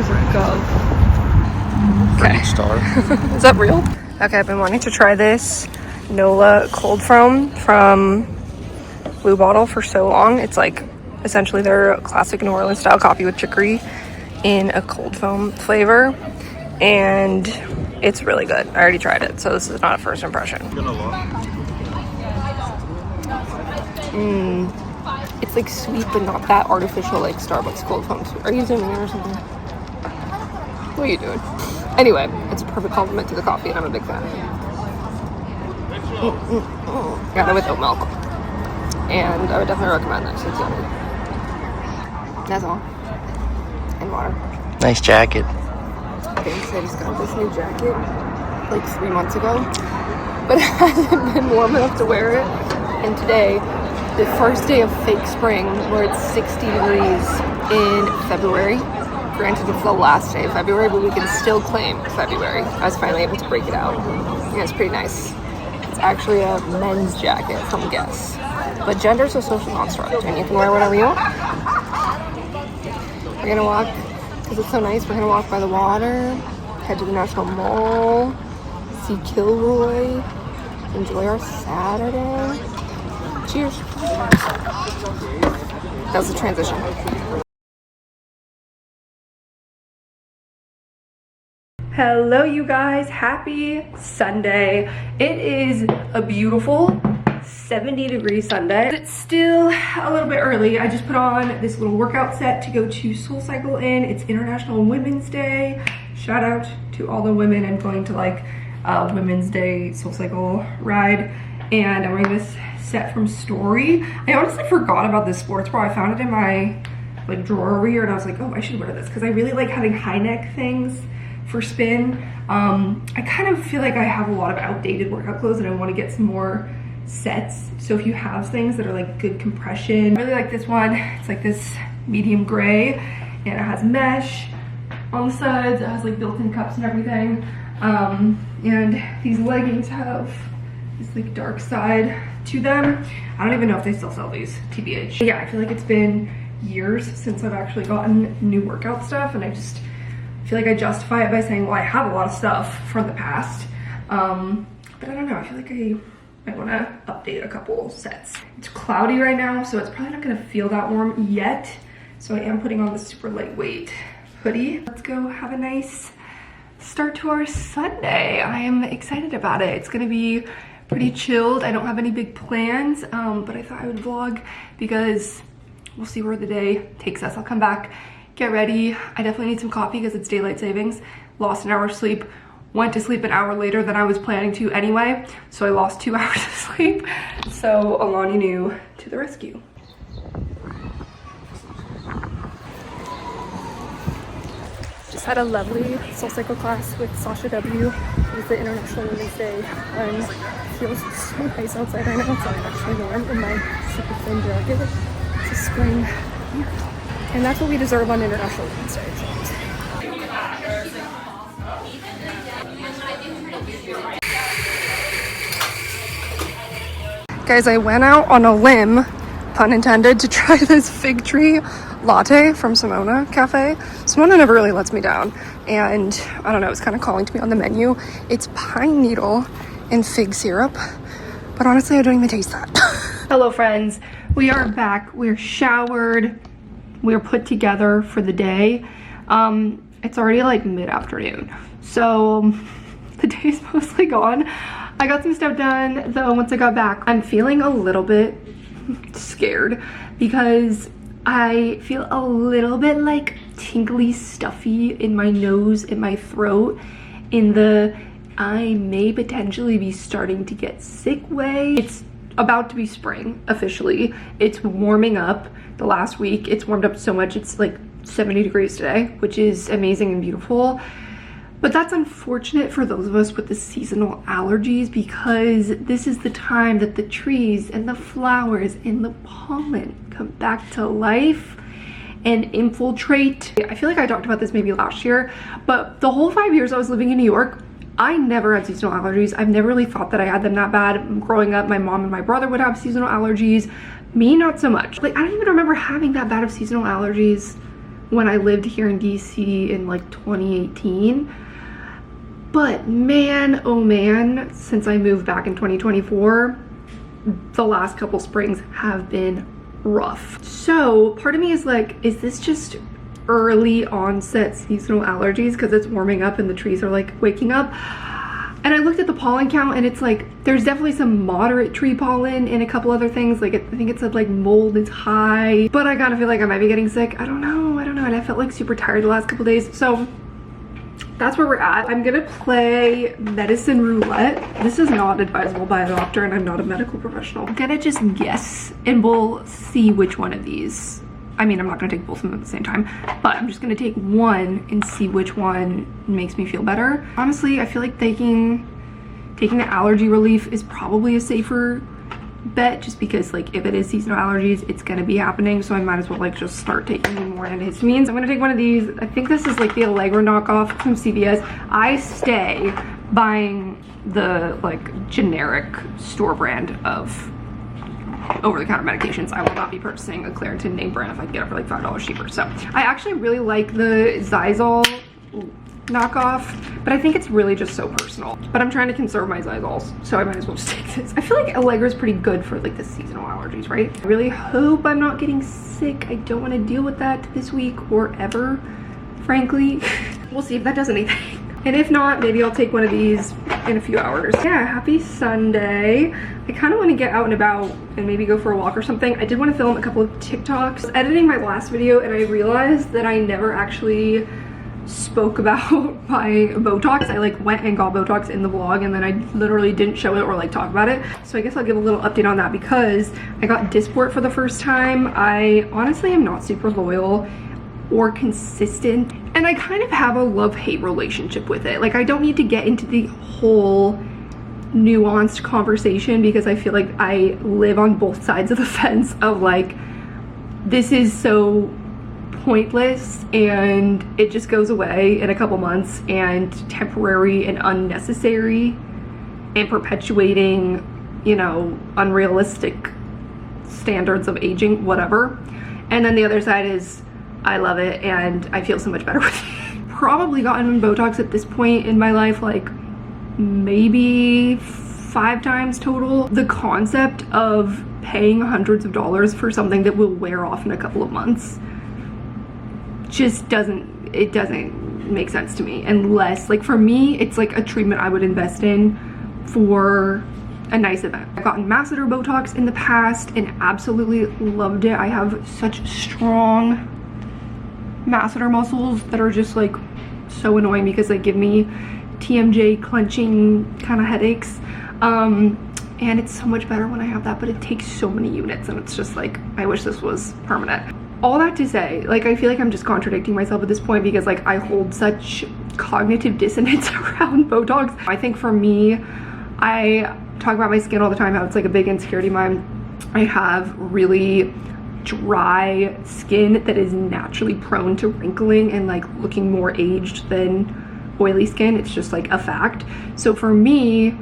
Where's it go? Okay. Star. Is that real? Okay, I've been wanting to try this Nola cold foam from Blue Bottle for so long. It's like essentially their classic New Orleans style coffee with chicory in a cold foam flavor, and it's really good. I already tried it, so this is not a first impression. It's like sweet, but not that artificial like Starbucks cold foam. Are you zooming in or something? What are you doing? Anyway, it's a perfect compliment to the coffee, and I'm a big fan. Got it with oat milk, and I would definitely recommend this. It's yummy. That's all. And water. Nice jacket. Thanks. I just got this new jacket like 3 months ago, but it hasn't been warm enough to wear it. And today, the first day of fake spring, where it's 60 degrees in February. Granted, it's the last day of February, but we can still claim February. I was finally able to break it out. Yeah, it's pretty nice. It's actually a men's jacket from Guess. But gender's a social construct, and you can wear whatever you want. We're gonna walk, because it's so nice, we're gonna walk by the water, head to the National Mall, see Kilroy, enjoy our Saturday. Cheers. That was the transition. Hello you guys, happy Sunday. It is a beautiful 70-degree Sunday. It's still a little bit early. I just put on this little workout set to go to SoulCycle in. It's International Women's Day. Shout out to all the women. I'm going to like Women's Day SoulCycle ride, and I'm wearing this set from Story. I honestly forgot about this sports bra. I found it in my like drawer over here, and I was like, oh, I should wear this because I really like having high neck things for spin. I kind of feel like I have a lot of outdated workout clothes and I want to get some more sets. So if you have things that are like good compression, I really like this one. It's like this medium gray, and it has mesh on the sides. It has like built-in cups and everything. And these leggings have this like dark side to them. I don't even know if they still sell these, TBH. But yeah, I feel like it's been years since I've actually gotten new workout stuff, and I just feel like I justify it by saying, well, I have a lot of stuff from the past. But I don't know, I feel like I might want to update a couple sets. It's cloudy right now, so it's probably not going to feel that warm yet. So I am putting on this super lightweight hoodie. Let's go have a nice start to our Sunday. I am excited about it. It's going to be pretty chilled. I don't have any big plans, but I thought I would vlog because we'll see where the day takes us. I'll come back, get ready. I definitely need some coffee because it's daylight savings. Lost an hour of sleep, went to sleep an hour later than I was planning to anyway, so I lost 2 hours of sleep. So Alani knew to the rescue. Just had a lovely SoulCycle class with Sasha W. It was the International Women's Day, and it feels so nice outside right now. It's actually warm in my super thin jacket. It's a spring. Yeah. And that's what we deserve on International Women's Day. Guys, I went out on a limb, pun intended, to try this fig tree latte from Simona Cafe. Simona never really lets me down, and I don't know, it's kind of calling to me on the menu. It's pine needle and fig syrup, but honestly, I don't even taste that. Hello friends, we are back. We're showered. We're put together for the day. It's already like mid-afternoon, so the day's mostly gone. I got some stuff done though once I got back. I'm feeling a little bit scared because I feel a little bit like tingly, stuffy in my nose, in my throat, in the I may potentially be starting to get sick way. It's about to be spring officially. It's warming up. The last week it's warmed up so much, it's like 70 degrees today, which is amazing and beautiful. But that's unfortunate for those of us with the seasonal allergies, because this is the time that the trees and the flowers and the pollen come back to life and infiltrate. I feel like I talked about this maybe last year, but the whole 5 years I was living in New York, I never had seasonal allergies. I've never really thought that I had them that bad. Growing up, my mom and my brother would have seasonal allergies. Me, not so much. Like, I don't even remember having that bad of seasonal allergies when I lived here in DC in like 2018. But man, oh man, since I moved back in 2024, the last couple springs have been rough. So part of me is like, is this just early onset seasonal allergies because it's warming up and the trees are like waking up? And I looked at the pollen count and it's like, there's definitely some moderate tree pollen and a couple other things. Like I think it said like mold is high, but I kind of feel like I might be getting sick. I don't know. And I felt like super tired the last couple days. So that's where we're at. I'm gonna play medicine roulette. This is not advisable by a doctor and I'm not a medical professional. I'm gonna just guess and we'll see which one of these. I mean, I'm not gonna take both of them at the same time, but I'm just gonna take one and see which one makes me feel better. Honestly, I feel like taking the allergy relief is probably a safer bet, just because like if it is seasonal allergies, it's gonna be happening, so I might as well like just start taking more antihistamines. I'm gonna take one of these. I think this is like the Allegra knockoff from CVS. I stay buying the like generic store brand of over-the-counter medications. I will not be purchasing a Claritin name brand if I can get it for like $5 cheaper. So I actually really like the Zysol knockoff, but I think it's really just so personal. But I'm trying to conserve my Zysols, so I might as well just take this. I feel like Allegra is pretty good for like the seasonal allergies, right? I really hope I'm not getting sick. I don't want to deal with that this week or ever, frankly. We'll see if that does anything. And if not, maybe I'll take one of these in a few hours. Yeah, happy Sunday. I kind of want to get out and about and maybe go for a walk or something. I did want to film a couple of TikToks. I was editing my last video and I realized that I never actually spoke about my Botox. I like went and got Botox in the vlog and then I literally didn't show it or like talk about it. So I guess I'll give a little update on that because I got Dysport for the first time. I honestly am not super loyal or consistent, and I kind of have a love-hate relationship with it. Like I don't need to get into the whole nuanced conversation because I feel like I live on both sides of the fence of like, this is so pointless and it just goes away in a couple months and temporary and unnecessary and perpetuating, you know, unrealistic standards of aging, whatever. And then the other side is I love it and I feel so much better with it. Probably gotten Botox at this point in my life like maybe 5 times total. The concept of paying hundreds of dollars for something that will wear off in a couple of months just doesn't make sense to me, unless like for me it's like a treatment I would invest in for a nice event. I've gotten masseter Botox in the past and absolutely loved it. I have such strong masseter muscles that are just like so annoying because they give me TMJ clenching kind of headaches, and it's so much better when I have that, but it takes so many units and it's just like I wish this was permanent. All that to say, like I feel like I'm just contradicting myself at this point because like I hold such cognitive dissonance around Botox. I think for me, I talk about my skin all the time, how it's like a big insecurity of mine. I have really dry skin that is naturally prone to wrinkling and like looking more aged than oily skin. It's just like a fact. So for me,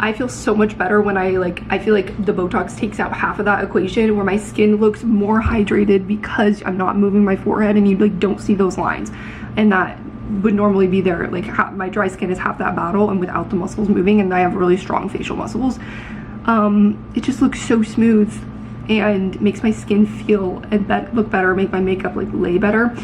I feel so much better when I feel like the Botox takes out half of that equation, where my skin looks more hydrated because I'm not moving my forehead and you like don't see those lines, and that would normally be there. Like my dry skin is half that battle, and without the muscles moving, and I have really strong facial muscles, it just looks so smooth and makes my skin feel and look better, make my makeup like lay better.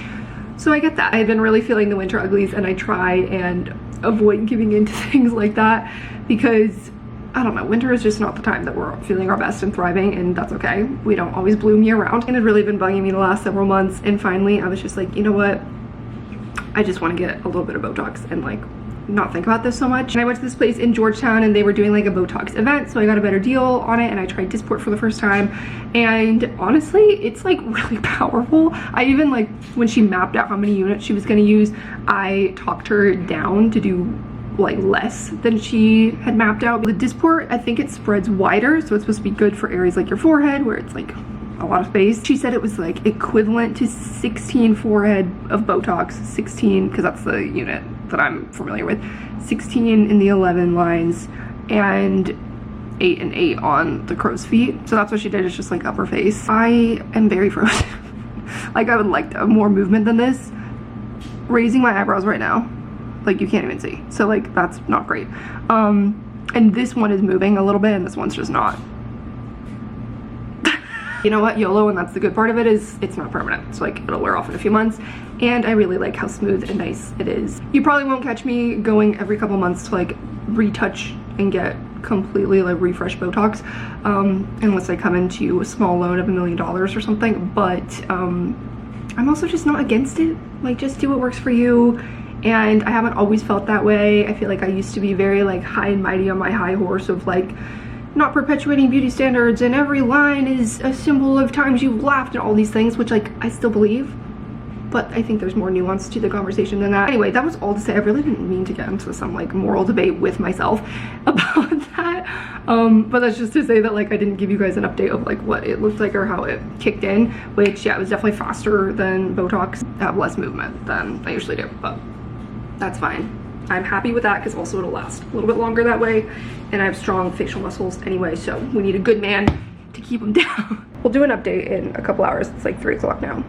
So I get that. I've been really feeling the winter uglies and I try and avoid giving into things like that because I don't know, winter is just not the time that we're feeling our best and thriving, and that's okay. We don't always bloom year round. And it had really been bugging me the last several months, and finally I was just like, you know what, I just want to get a little bit of Botox and like not think about this so much. And I went to this place in Georgetown and they were doing like a Botox event, so I got a better deal on it and I tried Dysport for the first time, and honestly it's like really powerful. I even like when she mapped out how many units she was going to use, I talked her down to do like less than she had mapped out. The Dysport, I think it spreads wider, so it's supposed to be good for areas like your forehead where it's like a lot of space. She said it was like equivalent to 16 forehead of Botox, 16 because that's the unit that I'm familiar with, 16 in the 11 lines and 8 and 8 on the crow's feet. So that's what she did, is just like upper face. I am very frozen Like, I would like to have more movement than this. Raising my eyebrows right now, like, you can't even see. So, like, that's not great. And this one is moving a little bit, and this one's just not. You know what, YOLO, and that's the good part of it, is it's not permanent. So, like, it'll wear off in a few months. And I really like how smooth and nice it is. You probably won't catch me going every couple months to, like, retouch and get completely, like, refresh Botox, unless I come into a small loan of $1 million or something. But I'm also just not against it. Like, just do what works for you. And I haven't always felt that way. I feel like I used to be very, like, high and mighty on my high horse of, like, not perpetuating beauty standards, and every line is a symbol of times you've laughed, and all these things, which, like, I still believe. But I think there's more nuance to the conversation than that. Anyway, that was all to say. I really didn't mean to get into some, like, moral debate with myself about that. But that's just to say that, like, I didn't give you guys an update of, like, what it looked like or how it kicked in, which, yeah, it was definitely faster than Botox. I have less movement than I usually do, but that's fine. I'm happy with that because also it'll last a little bit longer that way, and I have strong facial muscles anyway, so we need a good man to keep them down. We'll do an update in a couple hours. It's like 3 o'clock now,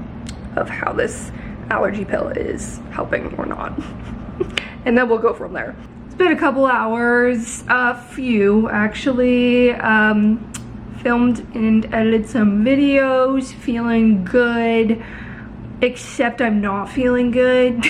of how this allergy pill is helping or not. And then we'll go from there. It's been a couple hours, a few actually. Filmed and edited some videos, feeling good, except I'm not feeling good.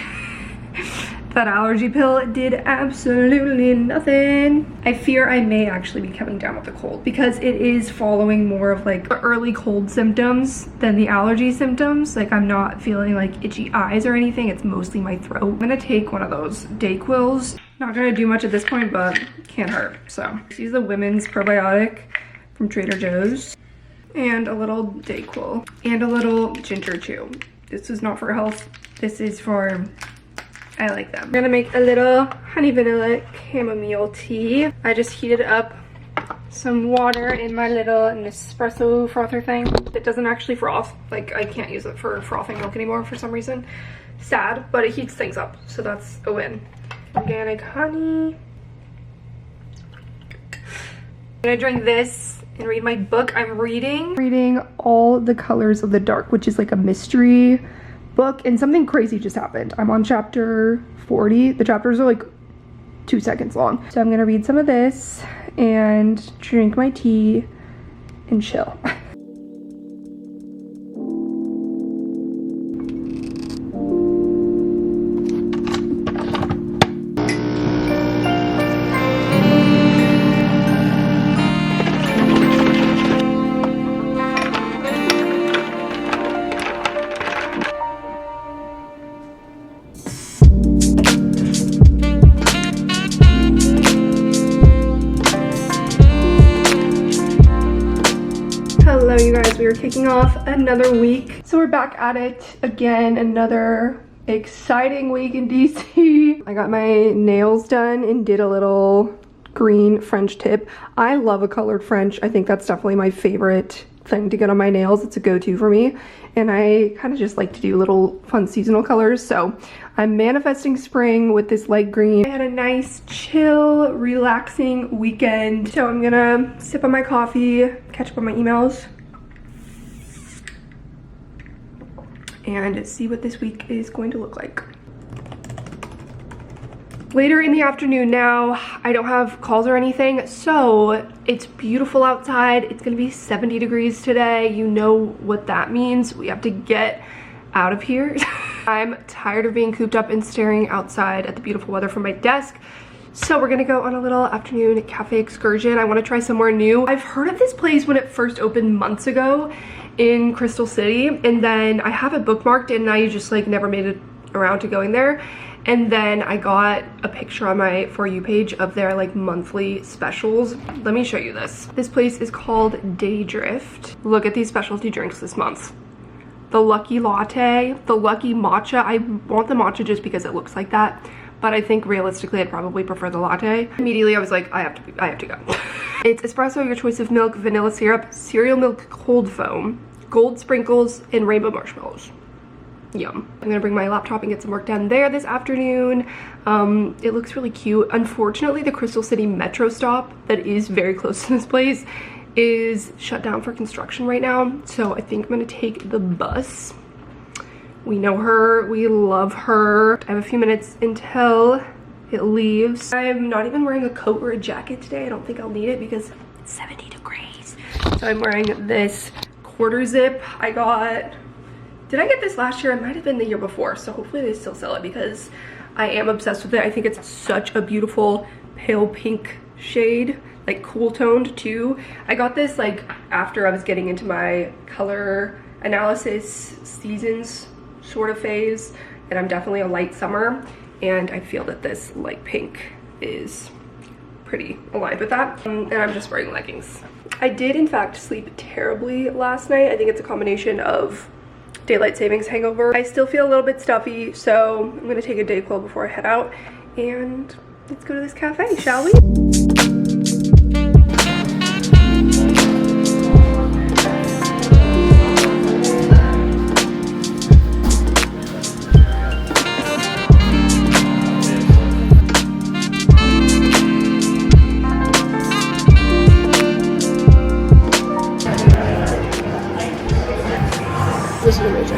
That allergy pill did absolutely nothing. I fear I may actually be coming down with the cold because it is following more of like early cold symptoms than the allergy symptoms. Like, I'm not feeling like itchy eyes or anything. It's mostly my throat. I'm gonna take one of those Dayquils. Not gonna do much at this point, but can't hurt. So this is the women's probiotic from Trader Joe's, and a little Dayquil, and a little ginger chew. This is not for health. This is for, I like them. I'm gonna make a little honey vanilla chamomile tea. I just heated up some water in my little Nespresso frother thing. It doesn't actually froth. Like, I can't use it for frothing milk anymore for some reason. Sad, but it heats things up, so that's a win. Organic honey. I'm gonna drink this and read my book. I'm reading All the Colors of the Dark, which is like a mystery book, and something crazy just happened. I'm on chapter 40. The chapters are like 2 seconds long. So I'm gonna read some of this and drink my tea and chill. Hello you guys, we are kicking off another week. So we're back at it again, another exciting week in DC. I got my nails done and did a little green French tip. I love a colored French. I think that's definitely my favorite thing to get on my nails. It's a go-to for me, and I kind of just like to do little fun seasonal colors. So I'm manifesting spring with this light green. I had a nice chill relaxing weekend, so I'm gonna sip on my coffee, catch up on my emails, and see what this week is going to look like. Later in the afternoon now, I don't have calls or anything, so it's beautiful outside. It's gonna be 70 degrees today. You know what that means. We have to get out of here. I'm tired of being cooped up and staring outside at the beautiful weather from my desk. So we're gonna go on a little afternoon cafe excursion. I wanna try somewhere new. I've heard of this place when it first opened months ago in Crystal City, and then I have it bookmarked and I just like never made it around to going there. And then I got a picture on my For You page of their like monthly specials. Let me show you this. This place is called Daydrift. Look at these specialty drinks this month. The Lucky Latte, the Lucky Matcha. I want the matcha just because it looks like that, but I think realistically I'd probably prefer the latte. Immediately I was like, I have to go. It's espresso, your choice of milk, vanilla syrup, cereal milk cold foam, gold sprinkles, and rainbow marshmallows. Yum. I'm gonna bring my laptop and get some work done there this afternoon. It looks really cute. Unfortunately, the Crystal City metro stop that is very close to this place is shut down for construction right now, so I think I'm gonna take the bus. We know her, we love her. I have a few minutes until it leaves. I'm not even wearing a coat or a jacket today. I don't think I'll need it because it's 70 degrees. So I'm wearing this quarter zip. Did I get this last year? It might have been the year before. So hopefully they still sell it because I am obsessed with it. I think it's such a beautiful pale pink shade, like cool toned too. I got this like after I was getting into my color analysis seasons sort of phase, and I'm definitely a light summer, and I feel that this light pink is pretty aligned with that. And I'm just wearing leggings. I did in fact sleep terribly last night. I think it's a combination of daylight savings hangover. I still feel a little bit stuffy, so I'm gonna take a Dayquil before I head out, and let's go to this cafe, shall we? This is amazing.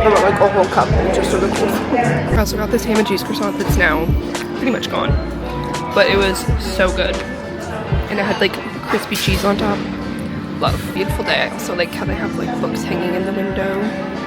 I got like a whole cup just for the cool. I also got this ham and cheese croissant that's now pretty much gone, but it was so good, and it had like crispy cheese on top. Love. Beautiful day. I also like how they have like books hanging in the window.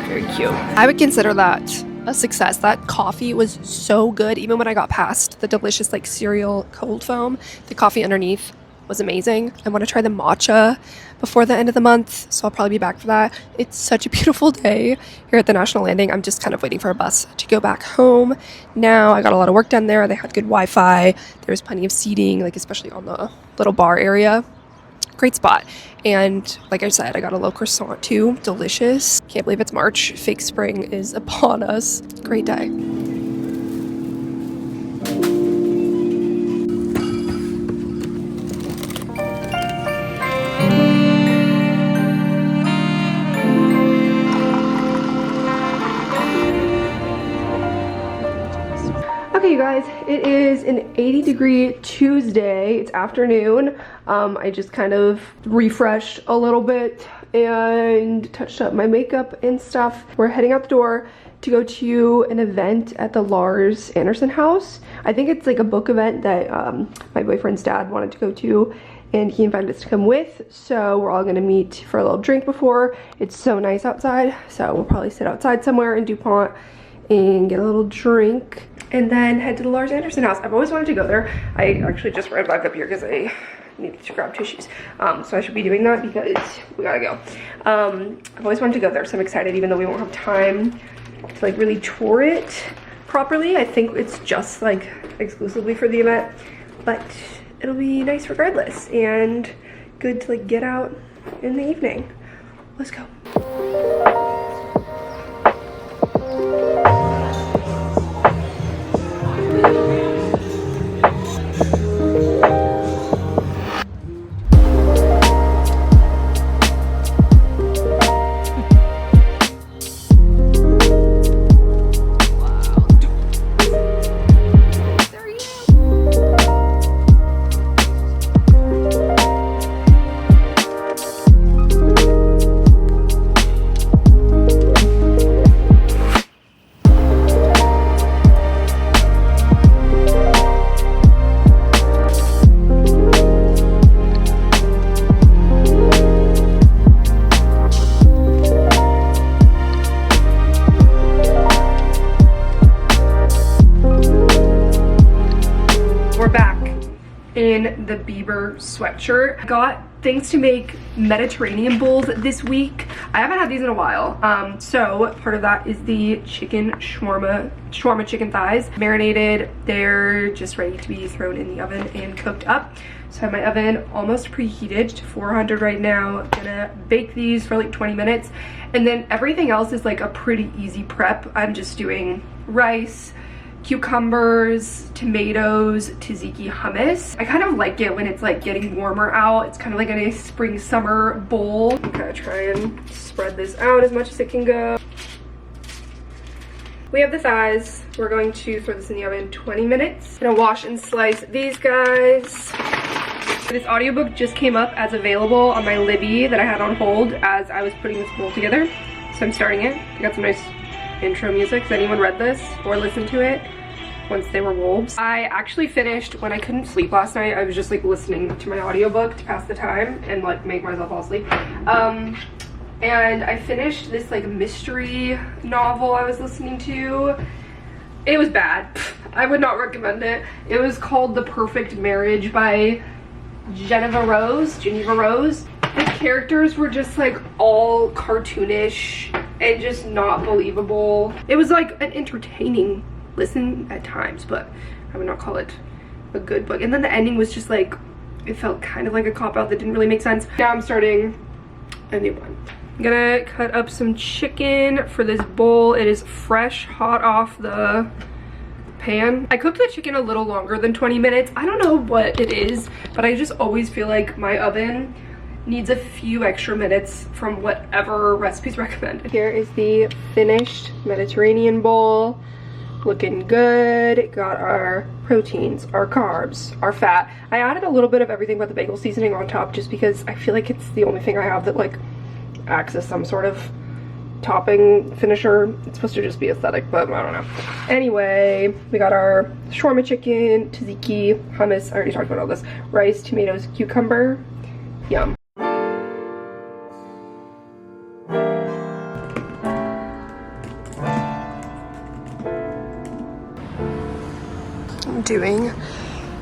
Very cute. I would consider that a success. That coffee was so good. Even when I got past the delicious like cereal cold foam, the coffee underneath was amazing. I want to try the matcha before the end of the month, so I'll probably be back for that. It's such a beautiful day here at the National Landing. I'm just kind of waiting for a bus to go back home now. I got a lot of work done there. They had good Wi-Fi. There was plenty of seating, like especially on the little bar area. Great spot. And like I said, I got a little croissant too. Delicious. Can't believe it's March. Fake spring is upon us. Great day. Okay, you guys, it is an 80-degree Tuesday. It's afternoon. I just kind of refreshed a little bit and touched up my makeup and stuff. We're heading out the door to go to an event at the Larz Anderson house. I think it's like a book event that my boyfriend's dad wanted to go to, and he invited us to come with. So we're all gonna meet for a little drink before. It's so nice outside, so we'll probably sit outside somewhere in DuPont and get a little drink, and then head to the Larz Anderson house. I've always wanted to go there. I actually just ran back up here because I needed to grab tissues. So I should be doing that because we gotta go. I've always wanted to go there, so I'm excited, even though we won't have time to like really tour it properly. I think it's just like exclusively for the event, but it'll be nice regardless, and good to like get out in the evening. Let's go. In the Bieber sweatshirt. I got things to make Mediterranean bowls this week. I haven't had these in a while. So part of that is the chicken shawarma chicken thighs. Marinated, they're just ready to be thrown in the oven and cooked up. So I have my oven almost preheated to 400 right now. I'm gonna bake these for like 20 minutes. And then everything else is like a pretty easy prep. I'm just doing rice, cucumbers, tomatoes, tzatziki, hummus. I kind of like it when it's like getting warmer out. It's kind of like a nice spring summer bowl. I'm gonna try and spread this out as much as it can go. We have the thighs. We're going to throw this in the oven 20 minutes. I'm gonna wash and slice these guys. This audiobook just came up as available on my Libby that I had on hold as I was putting this bowl together. So So I'm starting it. I got some nice intro music. Has anyone read this or listened to it once they were wolves? I actually finished, when I couldn't sleep last night, I was just like listening to my audiobook to pass the time and like make myself fall asleep. And I finished this like mystery novel I was listening to. It was bad. I would not recommend it. It was called The Perfect Marriage by Geneva Rose. The characters were just like all cartoonish and just not believable. It was like an entertaining listen at times, but I would not call it a good book. And then the ending was just like, it felt kind of like a cop-out that didn't really make sense. Now I'm starting a new one. I'm gonna cut up some chicken for this bowl. It is fresh, hot off the pan. I cooked the chicken a little longer than 20 minutes. I don't know what it is, but I just always feel like my oven needs a few extra minutes from whatever recipes recommended. Here is the finished Mediterranean bowl. Looking good. Got our proteins, our carbs, our fat. I added a little bit of everything but the bagel seasoning on top just because I feel like it's the only thing I have that like acts as some sort of topping finisher. It's supposed to just be aesthetic, but I don't know. Anyway, we got our shawarma chicken, tzatziki, hummus, I already talked about all this, rice, tomatoes, cucumber. Yum. I'm doing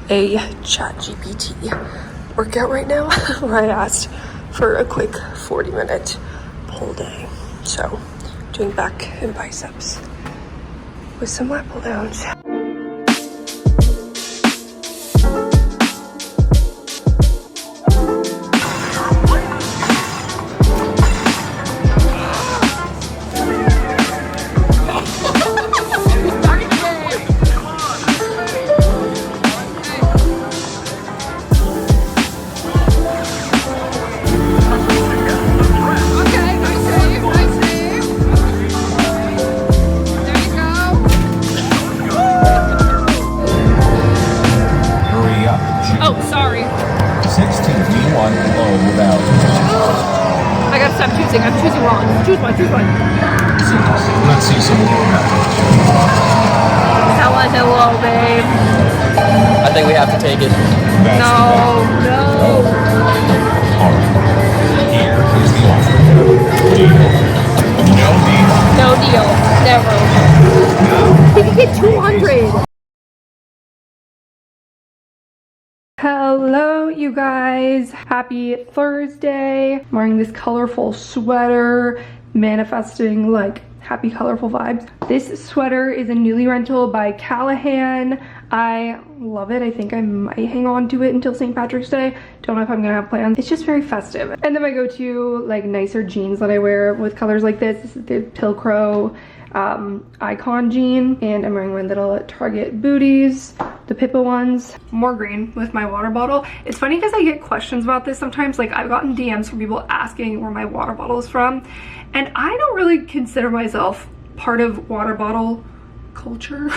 a ChatGPT workout right now where I asked for a quick 40-minute pull day. So, doing back and biceps with some lat pull downs. I'm choosing wrong. Choose one. Let's see some more. Hello, babe. I think we have to take it. No. Alright. Here is the offer. Deal. No deal. Never. You can get 200. Hello, you guys. Happy Thursday. I'm wearing this colorful sweater, manifesting like happy colorful vibes. This sweater is a newly rental by Callahan. I love it. I think I might hang on to it until St. Patrick's Day. Don't know if I'm gonna have plans. It's just very festive. And then my go-to like nicer jeans that I wear with colors like this is the Pilcrow Icon jean, and I'm wearing my little Target booties, the Pippa ones. More green with my water bottle. It's funny because I get questions about this sometimes. Like, I've gotten DMs from people asking where my water bottle is from, and I don't really consider myself part of water bottle culture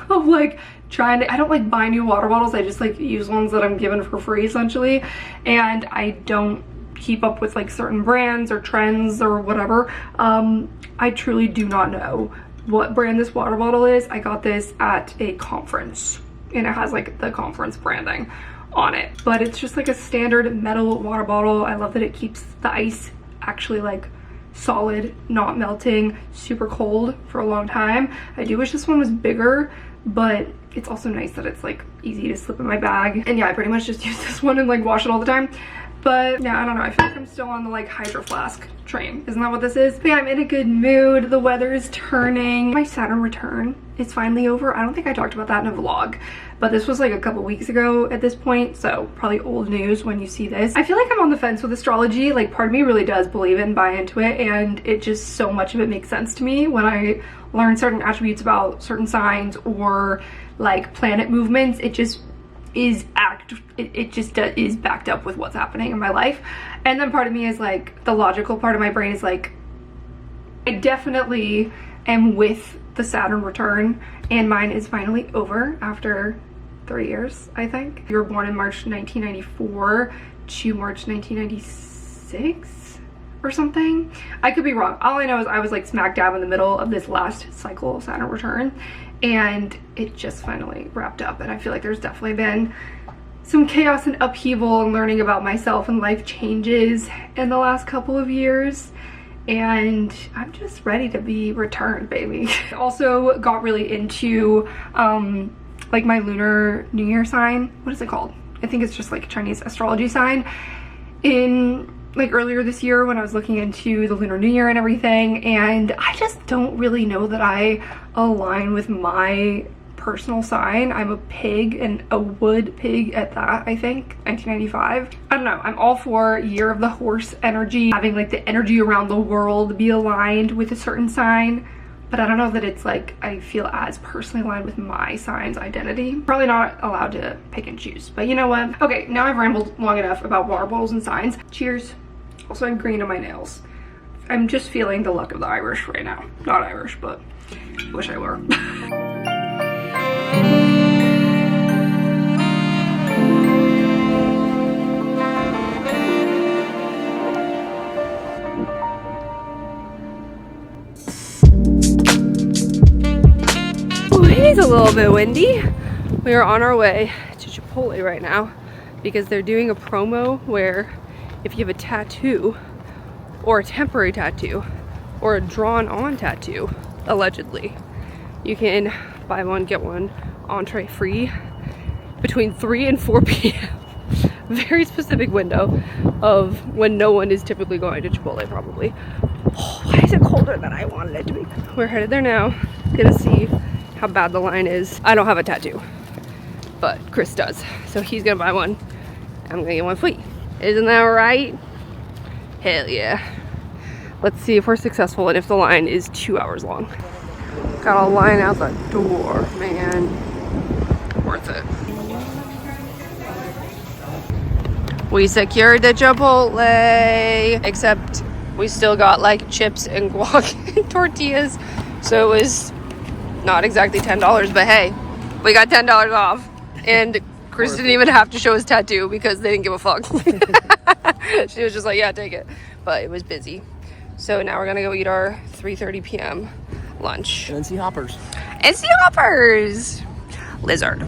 of like trying to, I don't like buy new water bottles. I just like use ones that I'm given for free essentially, and I don't keep up with like certain brands or trends or whatever. I truly do not know what brand this water bottle is. I got this at a conference and it has like the conference branding on it, but it's just like a standard metal water bottle. I love that it keeps the ice actually like solid, not melting, super cold for a long time. I do wish this one was bigger, but it's also nice that it's like easy to slip in my bag. And yeah, I pretty much just use this one and like wash it all the time. But yeah, I don't know, I feel like I'm still on the like Hydro Flask train. Isn't that what this is? But yeah, I'm in a good mood. The weather is turning. My Saturn return is finally over. I don't think I talked about that in a vlog, but this was like a couple weeks ago at this point, so probably old news when you see this. I feel like I'm on the fence with astrology. Like, part of me really does believe it and buy into it, and it just, so much of it makes sense to me when I learn certain attributes about certain signs or like planet movements. It just is is backed up with what's happening in my life. And then part of me is like, the logical part of my brain is like, I definitely am with the Saturn return, and mine is finally over after 3 years, I think. You were born in March 1994 to March 1996, or something. I could be wrong. All I know is I was like smack dab in the middle of this last cycle of Saturn return, and it just finally wrapped up. And I feel like there's definitely been some chaos and upheaval and learning about myself and life changes in the last couple of years. And I'm just ready to be returned, baby. I also got really into like my lunar new year sign. What is it called? I think it's just like Chinese astrology sign. In like earlier this year when I was looking into the lunar new year and everything, and I just don't really know that I align with my personal sign. I'm a pig, and a wood pig at that, I think. 1995. I don't know. I'm all for year of the horse energy, having like the energy around the world be aligned with a certain sign, but I don't know that it's like I feel as personally aligned with my sign's identity. Probably not allowed to pick and choose, but you know what? Okay, now I've rambled long enough about water bottles and signs. Cheers. Also, I'm green on my nails. I'm just feeling the luck of the Irish right now. Not Irish, but wish I were. It's a little bit windy. We are on our way to Chipotle right now because they're doing a promo where if you have a tattoo or a temporary tattoo or a drawn on tattoo, allegedly, you can buy one, get one entree free between 3 and 4 p.m. Very specific window of when no one is typically going to Chipotle, probably. Oh, why is it colder than I wanted it to be? We're headed there now. Gonna see how bad the line is. I don't have a tattoo, but Chris does. So he's gonna buy one. I'm gonna get one free. Isn't that right? Hell yeah. Let's see if we're successful and if the line is 2 hours long. Got a line out the door, man. Worth it. We secured the Chipotle, except we still got like chips and guac and tortillas. So it was not exactly $10, but hey, we got $10 off. And Chris didn't even have to show his tattoo because they didn't give a fuck. She was just like, yeah, take it. But it was busy. So now we're gonna go eat our 3:30 p.m. lunch. And see hoppers. And see hoppers! Lizard.